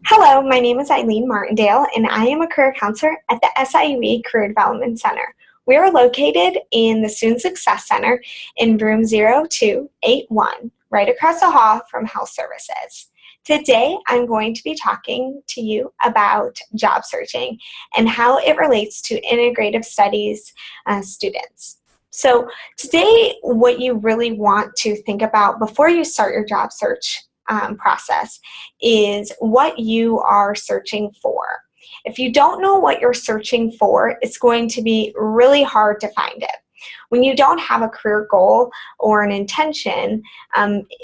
Hello, my name is Eileen Martindale, and I am a career counselor at the SIUE Career Development Center. We are located in the Student Success Center in room 0281, right across the hall from Health Services. Today, I'm going to be talking to you about job searching and how it relates to integrative studies students. So today, what you really want to think about before you start your job search process is what you are searching for. If you don't know what you're searching for, it's going to be really hard to find it. When you don't have a career goal or an intention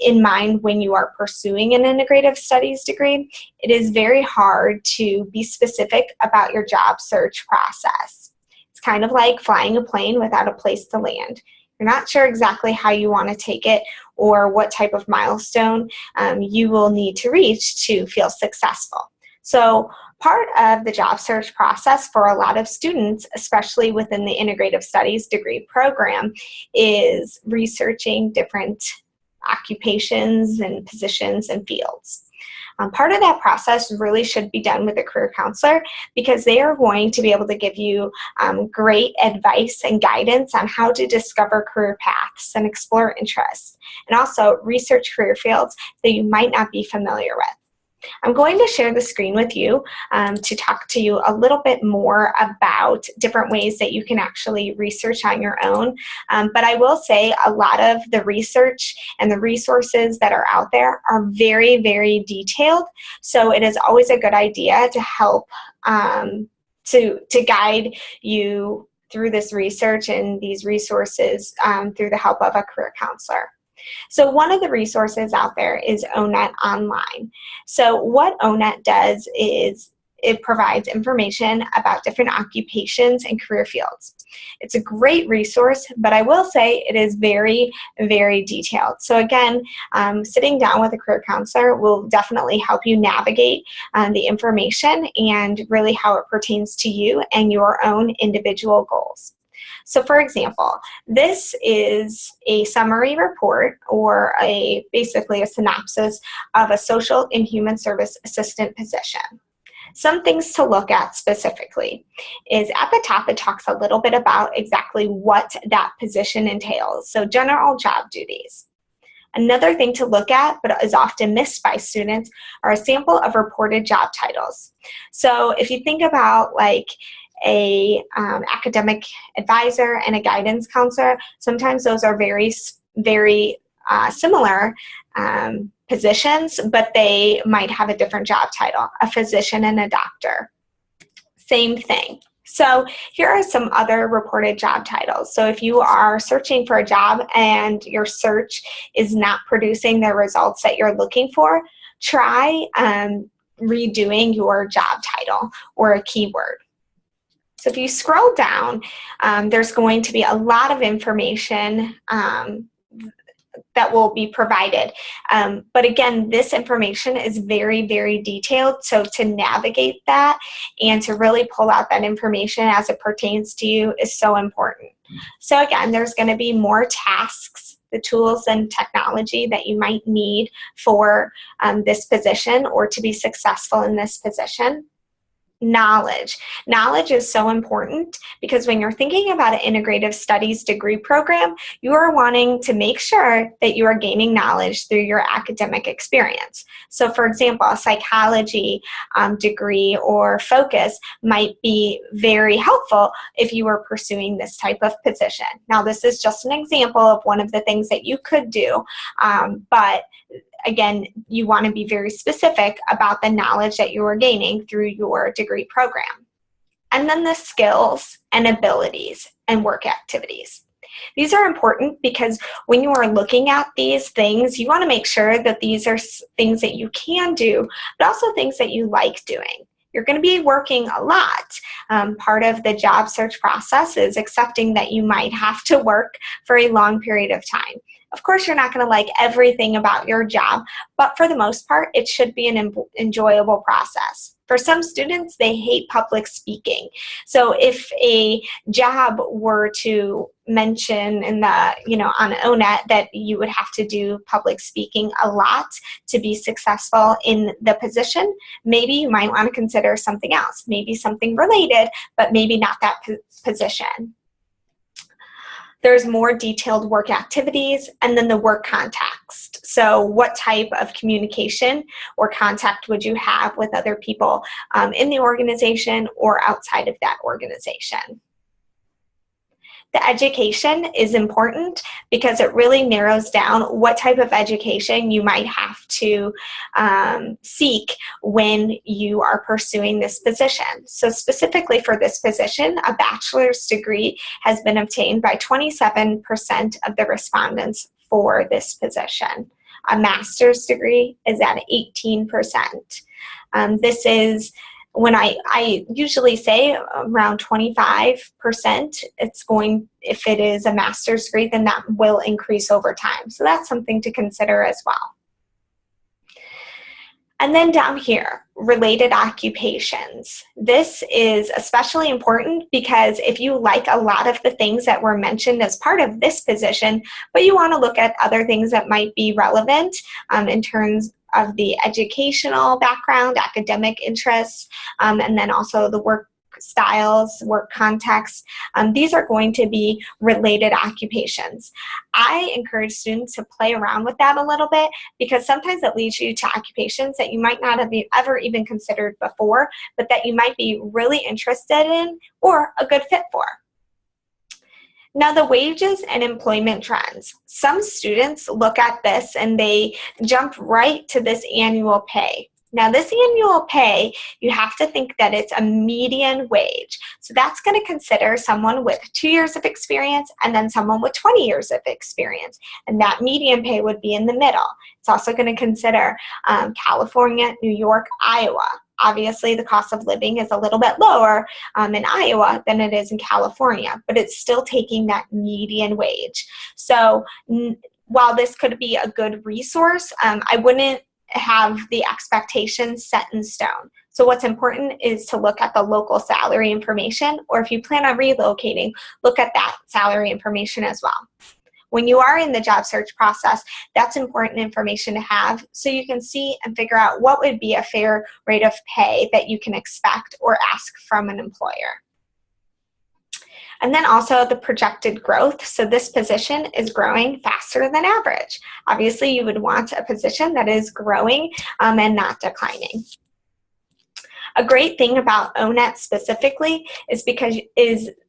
in mind when you are pursuing an integrative studies degree, it is very hard to be specific about your job search process. It's kind of like flying a plane without a place to land. You're not sure exactly how you want to take it or what type of milestone you will need to reach to feel successful. So part of the job search process for a lot of students, especially within the Integrative Studies degree program, is researching different occupations and positions and fields. Part of that process really should be done with a career counselor because they are going to be able to give you great advice and guidance on how to discover career paths and explore interests, and also research career fields that you might not be familiar with. I'm going to share the screen with you to talk to you a little bit more about different ways that you can actually research on your own. But I will say a lot of the research and the resources that are out there are very, very detailed. So it is always a good idea to help to guide you through this research and these resources through the help of a career counselor. So one of the resources out there is ONET Online. So what ONET does is it provides information about different occupations and career fields. It's a great resource, but I will say it is very, very detailed. So again, sitting down with a career counselor will definitely help you navigate the information and really how it pertains to you and your own individual goals. So for example, this is a summary report or basically a synopsis of a social and human service assistant position. Some things to look at specifically is at the top it talks a little bit about exactly what that position entails, so general job duties. Another thing to look at, but is often missed by students, are a sample of reported job titles. So if you think about like a academic advisor and a guidance counselor, sometimes those are very similar positions, but they might have a different job title. A physician and a doctor, same thing. So here are some other reported job titles. So if you are searching for a job and your search is not producing the results that you're looking for, try redoing your job title or a keyword. So if you scroll down, there's going to be a lot of information that will be provided. But again, this information is very, very detailed. So to navigate that and to really pull out that information as it pertains to you is so important. So again, there's going to be more tasks, the tools and technology that you might need for this position or to be successful in this position. Knowledge. Knowledge is so important because when you're thinking about an integrative studies degree program, you are wanting to make sure that you are gaining knowledge through your academic experience. So for example, a psychology degree or focus might be very helpful if you are pursuing this type of position. Now this is just an example of one of the things that you could do, but again, you want to be very specific about the knowledge that you are gaining through your degree program. And then the skills and abilities and work activities. These are important because when you are looking at these things, you want to make sure that these are things that you can do, but also things that you like doing. You're going to be working a lot. Part of the job search process is accepting that you might have to work for a long period of time. Of course, you're not going to like everything about your job, but for the most part, it should be an enjoyable process. For some students, they hate public speaking. So if a job were to mention in the, on ONET that you would have to do public speaking a lot to be successful in the position, maybe you might want to consider something else, maybe something related, but maybe not that position. There's more detailed work activities, and then the work context. So what type of communication or contact would you have with other people in the organization or outside of that organization? The education is important because it really narrows down what type of education you might have to seek when you are pursuing this position. So specifically for this position, a bachelor's degree has been obtained by 27% of the respondents for this position. A master's degree is at 18%. This is when I usually say around 25%, if it is a master's degree, then that will increase over time. So that's something to consider as well. And then down here, related occupations. This is especially important because if you like a lot of the things that were mentioned as part of this position, but you want to look at other things that might be relevant in terms of the educational background, academic interests, and then also the work styles, work context. These are going to be related occupations. I encourage students to play around with that a little bit because sometimes it leads you to occupations that you might not have ever even considered before, but that you might be really interested in or a good fit for. Now, the wages and employment trends. Some students look at this and they jump right to this annual pay. Now, this annual pay, you have to think that it's a median wage. So that's going to consider someone with 2 years of experience and then someone with 20 years of experience. And that median pay would be in the middle. It's also going to consider California, New York, Iowa. Obviously, the cost of living is a little bit lower in Iowa than it is in California, but it's still taking that median wage. So while this could be a good resource, I wouldn't have the expectations set in stone. So what's important is to look at the local salary information, or if you plan on relocating, look at that salary information as well. When you are in the job search process, that's important information to have so you can see and figure out what would be a fair rate of pay that you can expect or ask from an employer. And then also the projected growth. So this position is growing faster than average. Obviously, you would want a position that is growing and not declining. A great thing about ONET specifically is because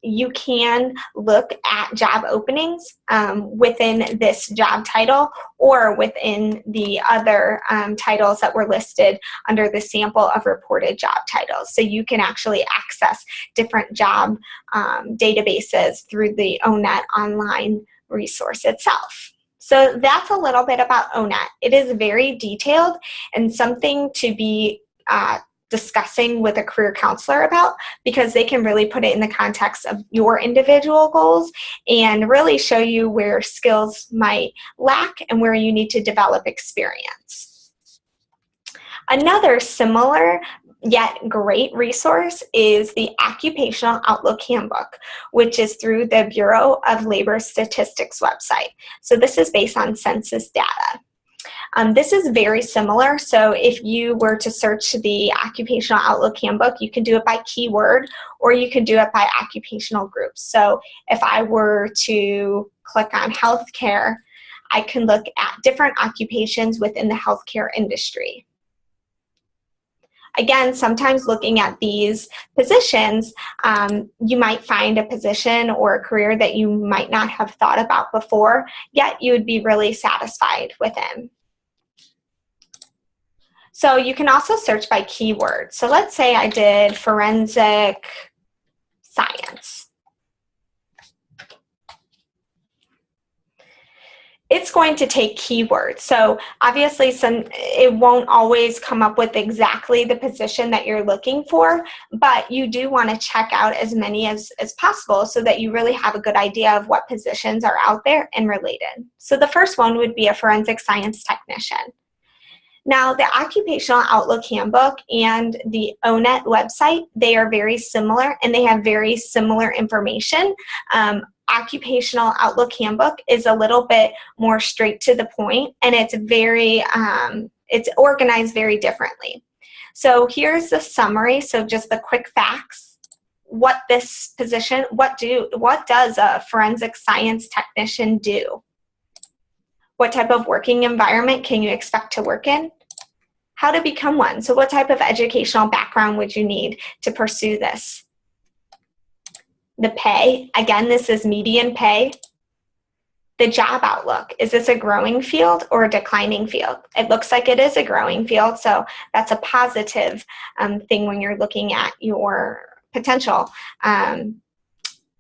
you can look at job openings within this job title or within the other titles that were listed under the sample of reported job titles. So you can actually access different job databases through the ONET online resource itself. So that's a little bit about ONET. It is very detailed and something to be discussing with a career counselor about because they can really put it in the context of your individual goals and really show you where skills might lack and where you need to develop experience. Another similar yet great resource is the Occupational Outlook Handbook, which is through the Bureau of Labor Statistics website. So this is based on census data. This is very similar. So if you were to search the Occupational Outlook Handbook, you can do it by keyword or you can do it by occupational groups. So if I were to click on healthcare, I can look at different occupations within the healthcare industry. Again, sometimes looking at these positions, you might find a position or a career that you might not have thought about before, yet you would be really satisfied with it. So you can also search by keyword. So let's say I did forensic science. It's going to take keywords. So obviously it won't always come up with exactly the position that you're looking for, but you do want to check out as many as possible so that you really have a good idea of what positions are out there and related. So the first one would be a forensic science technician. Now, the Occupational Outlook Handbook and the ONET website, they are very similar and they have very similar information. Occupational Outlook Handbook is a little bit more straight to the point, and it's it's organized very differently. So here's the summary, so just the quick facts. What this position, what does a forensic science technician do? What type of working environment can you expect to work in? How to become one. So what type of educational background would you need to pursue this? The pay, again, this is median pay. The job outlook, is this a growing field or a declining field? It looks like it is a growing field, so that's a positive thing when you're looking at your potential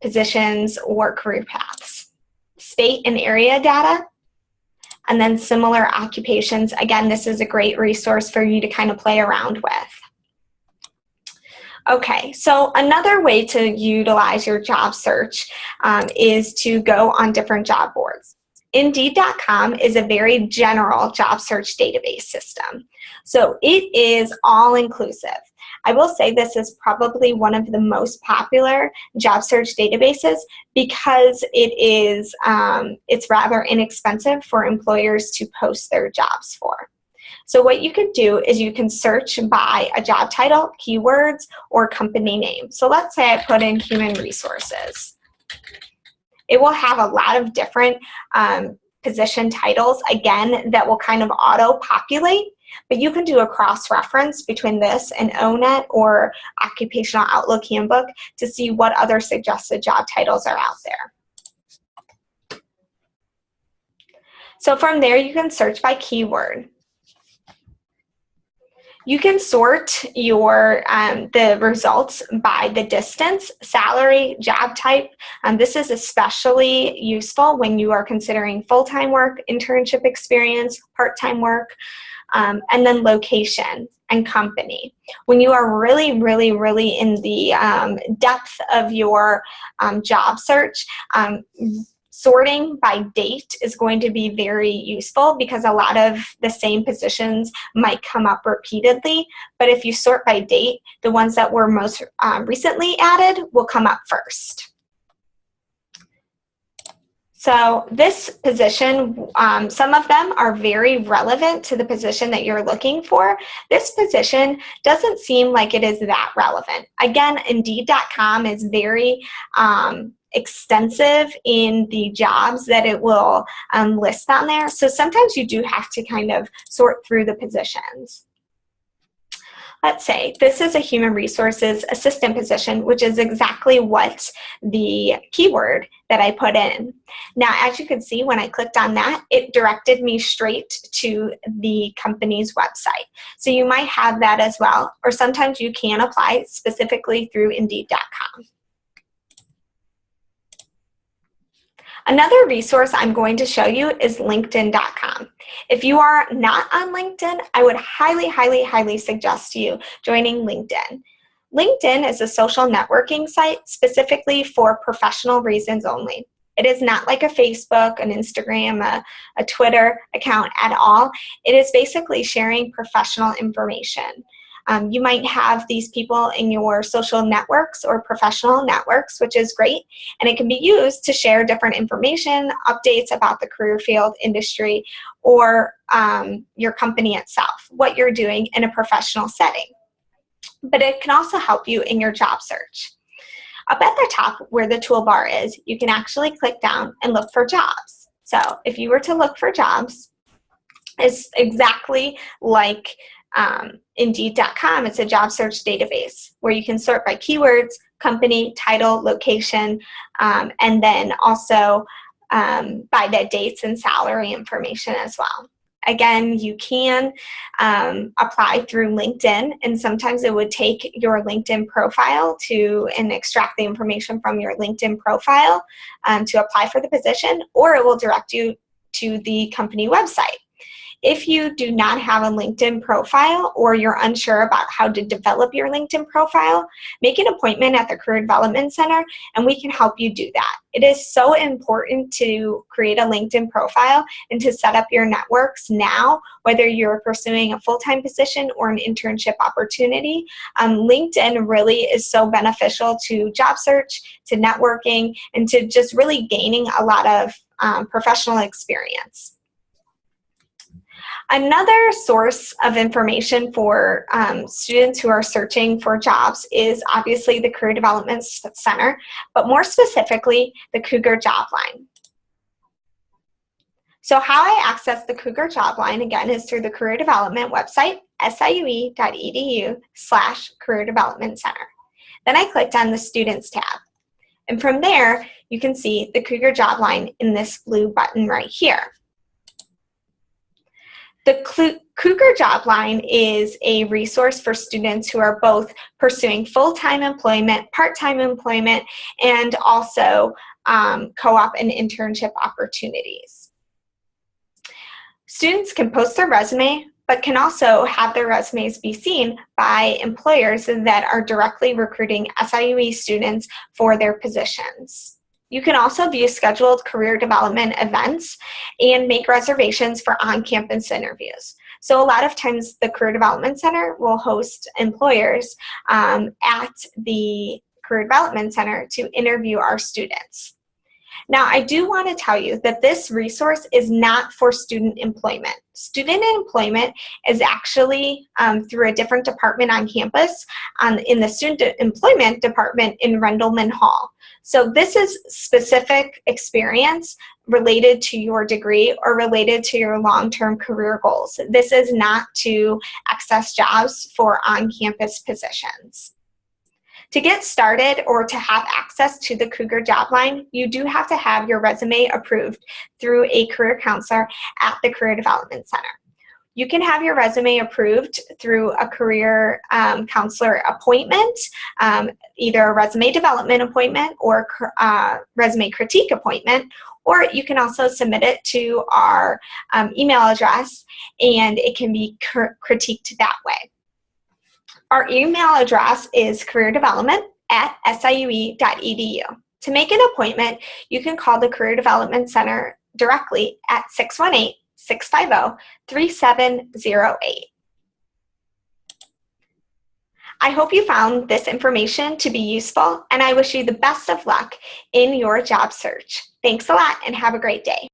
positions or career paths. State and area data, and then similar occupations. Again, this is a great resource for you to kind of play around with. Okay, so another way to utilize your job search is to go on different job boards. Indeed.com is a very general job search database system. So it is all-inclusive. I will say this is probably one of the most popular job search databases because it's rather inexpensive for employers to post their jobs for. So what you can do is you can search by a job title, keywords, or company name. So let's say I put in human resources. It will have a lot of different position titles, again, that will kind of auto-populate, but you can do a cross-reference between this and ONET or Occupational Outlook Handbook to see what other suggested job titles are out there. So from there, you can search by keyword. You can sort your the results by the distance, salary, job type. This is especially useful when you are considering full-time work, internship experience, part-time work, and then location and company. When you are really, really, really in the depth of your job search, sorting by date is going to be very useful because a lot of the same positions might come up repeatedly, but if you sort by date, the ones that were most recently added will come up first. So this position, some of them are very relevant to the position that you're looking for. This position doesn't seem like it is that relevant. Again, Indeed.com is very extensive in the jobs that it will list on there. So sometimes you do have to kind of sort through the positions. Let's say this is a human resources assistant position, which is exactly what the keyword that I put in. Now, as you can see, when I clicked on that, it directed me straight to the company's website. So you might have that as well, or sometimes you can apply specifically through Indeed.com. Another resource I'm going to show you is LinkedIn.com. If you are not on LinkedIn, I would highly, highly, highly suggest you joining LinkedIn. LinkedIn is a social networking site specifically for professional reasons only. It is not like a Facebook, an Instagram, a Twitter account at all. It is basically sharing professional information. You might have these people in your social networks or professional networks, which is great, and it can be used to share different information, updates about the career field, industry, or your company itself, what you're doing in a professional setting. But it can also help you in your job search. Up at the top where the toolbar is, you can actually click down and look for jobs. So if you were to look for jobs, it's exactly like Indeed.com. It's a job search database where you can sort by keywords, company, title, location, and then also by the dates and salary information as well. Again, you can apply through LinkedIn, and sometimes it would take your LinkedIn profile and extract the information from your LinkedIn profile to apply for the position, or it will direct you to the company website. If you do not have a LinkedIn profile or you're unsure about how to develop your LinkedIn profile, make an appointment at the Career Development Center and we can help you do that. It is so important to create a LinkedIn profile and to set up your networks now, whether you're pursuing a full-time position or an internship opportunity. LinkedIn really is so beneficial to job search, to networking, and to just really gaining a lot of professional experience. Another source of information for students who are searching for jobs is obviously the Career Development Center, but more specifically, the Cougar Job Line. So how I access the Cougar Job Line, again, is through the Career Development website, siue.edu/Career Development Center. Then I clicked on the Students tab. And from there, you can see the Cougar Job Line in this blue button right here. The Cougar Job Line is a resource for students who are both pursuing full-time employment, part-time employment, and also co-op and internship opportunities. Students can post their resume, but can also have their resumes be seen by employers that are directly recruiting SIUE students for their positions. You can also view scheduled career development events and make reservations for on-campus interviews. So a lot of times the Career Development Center will host employers at the Career Development Center to interview our students. Now, I do want to tell you that this resource is not for student employment. Student employment is actually through a different department on campus, in the Student Employment Department in Rendleman Hall. So this is specific experience related to your degree or related to your long-term career goals. This is not to access jobs for on-campus positions. To get started or to have access to the Cougar Job Line, you do have to have your resume approved through a career counselor at the Career Development Center. You can have your resume approved through a career counselor appointment, either a resume development appointment or resume critique appointment, or you can also submit it to our email address and it can be critiqued that way. Our email address is careerdevelopment@siue.edu. To make an appointment, you can call the Career Development Center directly at 618-650-3708. I hope you found this information to be useful, and I wish you the best of luck in your job search. Thanks a lot, and have a great day.